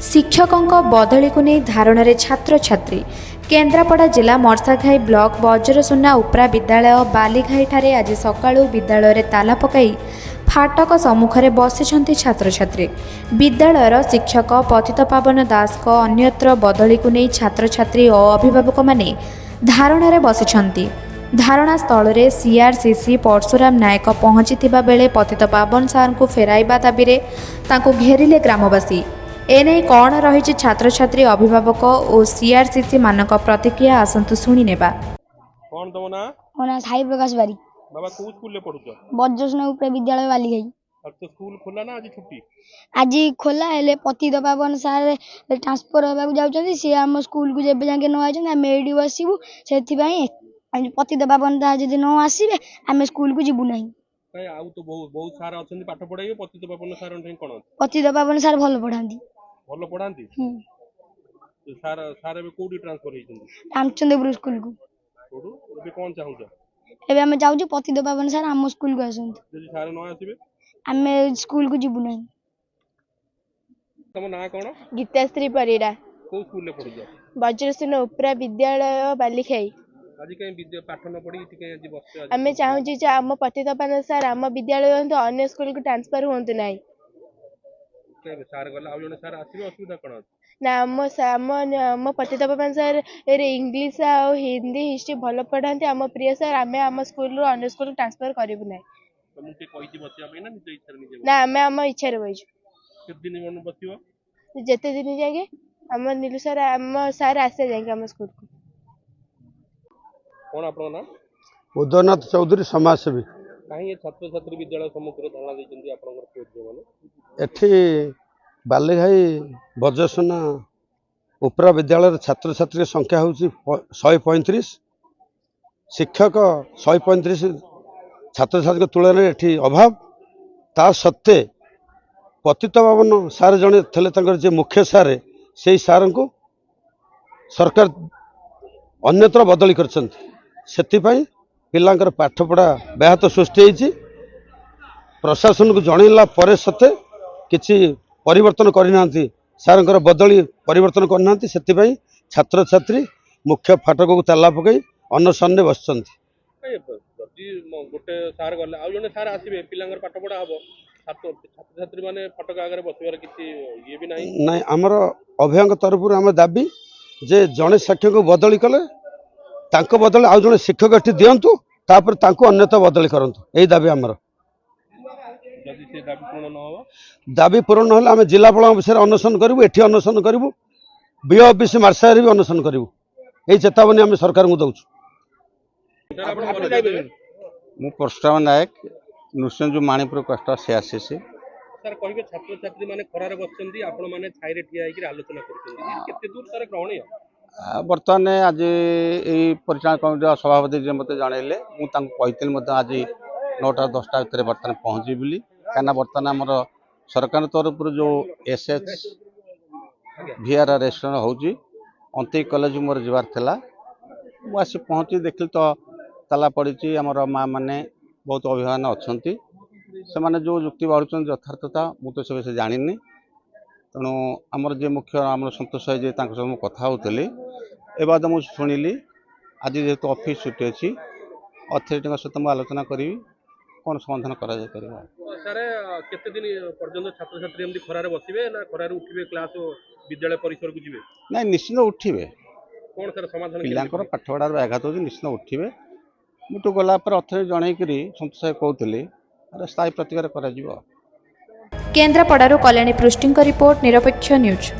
शिक्षकों बदली को नहीं धारणा छात्र छात्री केन्द्रापड़ा जिला मर्साघाई ब्लॉक बज्रसुना उपरा विद्यालय बालीघाई ठारे आज सकाळू विद्यालय ताला पकाई फाटक सम्मुखें बसी छात्र छात्री। विद्यालयर शिक्षक पतितपावन दास अन्यत्र बदली को नहीं छात्र छात्री और अभिभावक माने धारणा बसी। धारणा स्थल में सीआरसीसी परशुराम नायक पहुंची बेले पतितपावन सार को फेराइबा दाबी घेरिले ग्रामवासी। एने कौन रही छात्र छात्री अभिभावक और सीआरसीसी मानक प्रतिक्रिया आसतु शुणी नेबा। कौन तुम ना ओना साई प्रकाश बारी बाबा को स्कूल ले पढुछ बज्रसुना उपरे विद्यालय वाली गई। अब तो स्कूल खोला ना आज छुट्टी आज खोला हेले पतितपावन सार ट्रांसफर होबाक जाउछथि से हम स्कूल को जेबे जाके न आइछन हम एडी बसिबु सेथि पई पतितपावन दा जदि न आसीबे हम स्कूल को जिबु नहीं। कई आउ तो बहुत बहुत सारा अछन पाठ पढाइबे पतितपावन सार ठे कोन पतितपावन सार भल पढांती भलो पढांती तो सार सार बे कोडी ट्रांसफर हेछन रामचंद्रपुर स्कूल को कोडू बे कोन चाहू एबे हम जाउछु पतितपावन सार हम स्कूल को आसंत जदि सार न आसीबे हम स्कूल को जिबु नहीं। तम ना कोन गीताश्री परिडा को स्कूल ले पढुछ बज्रसुना उपरा विद्यालय बालिखाई। आज कहीं विद्या पाठ न पढ़ी टिके आज बस आज आमे चाहूची जे आम पतितपावन सार आम विद्यालय तो अन्य स्कूल को ट्रांसफर होंतु नाही के सार गला आउ जने सार आसीबे असुविधा कोन ना आम पतितपावन सार इंग्लिश आ हिंदी हिस्ट्री भल पढ़ाते आम प्रिय सार आमे आम स्कूल रो अन्य स्कूल ट्रांसफर करिबु नाही। तुम के कहिति बसिया पे ना निज इच्छा निजे ना आमे आम इच्छा रे बइछु कित दिन मन बसियो जेते दिन जागे आम नीलू सार आम सार आसे जाके आम स्कूल को। कौन आपन ना उदयनाथ चौधरी समाजसेवी कहीं छात्र छात्री विद्यालय सम्मुखें धारणा देइछन्ती आपनकर पुओ माने एठी बालीघाई बज्रसुना उपरा विद्यालय छात्र छात्री संख्या हूँ 135 शिक्षक 135 छात्र छात्री तुलन एठी अभाव ता सत्वे पतितपावन सार जड़े थे जे मुख्य सारे से सार को सरकार अन्यत्र बदली करथिपाई पिलांकर पाठपढ़ा व्याहत सृष्टि होती प्रशासन को जनइला पर सत्वे किसी परिवर्तन करना सार बदली परिवर्तन करना से छात्र छात्री मुख्य फाटक को ताला पकई अनशन में बस गोटे सार गले आउ जने सार आसीबे पिलांकर पाठपढ़ा हबो छात्र छात्री माने फाटक आगे बसबार किसी ये भी नहीं नहीं आमर अभियान तरफ आम दाबी जे जड़े शिक्षक को बदली कले तांको बदले आउ जने शिक्षक एठी दियंतु तापर तांको अन्यथा बदली करंतु एई दाबी आमर जदि से दाबी पूर्ण न हो दाबी पूर्ण होले आम जिलापाल विषय अनशन करूँ एठी अनशन करूँ बी ऑफिस मार्सारी भी अनशन करूँ यही चेतावनी आम सरकार को दउछु। मु परशुराम नायक नृसिंह माणीपुर कष्ट से आसी सर कहिबे छात्र छात्री माने खरारे बसचंदी आपण माने छाइरे ठिया हेकि आलोचना करचंदी केते दूर सर ग्रहणीय बर्तमान आज यही परिचालन कमिटी सभापति जी मत जनइले मुझे आज 9टा 10टा भितर बर्तमान पहुँची बोली कहीं बर्तमान आमर सरकार तरफ जो एसएच वीआर रेस्टोरेंट होची अंतिक कॉलेज मोर जीवार थिला मुझे पहुँची देखिल तो ताला पड़ी आमर माँ मैंने बहुत अभिमान अच्छा से मैंने जो युक्ति बाढ़ुं यथार्थता मुझे तो सब जानी तेणु आमर जे मुख्य आम सतोष भाई सब कथा होली ए बाद मुझे शुणिली आज जेहेतु ऑफिस छुट्टी अच्छी अथॉरिटी सहित मुझे आलोचना करी कौन समाधान करा सर केते दिन पर्यंत छात्र छात्री एमदी खरारे बसिबे ना खरारे उठिबे क्लास विद्यालय परिसर को जिबे ना निश्चित उठिबे कौन सर समाधान पिलांकर पाठपढ़ार आघात हो निश्चित उठिबे मुठू गला पर अथॉरिटी जनईकरी सतोष भाई कहते स्थायी प्रतिकार करा जिवो। केन्द्रापड़ारू कल्याणी पृष्टि रिपोर्ट निरपेक्ष न्यूज।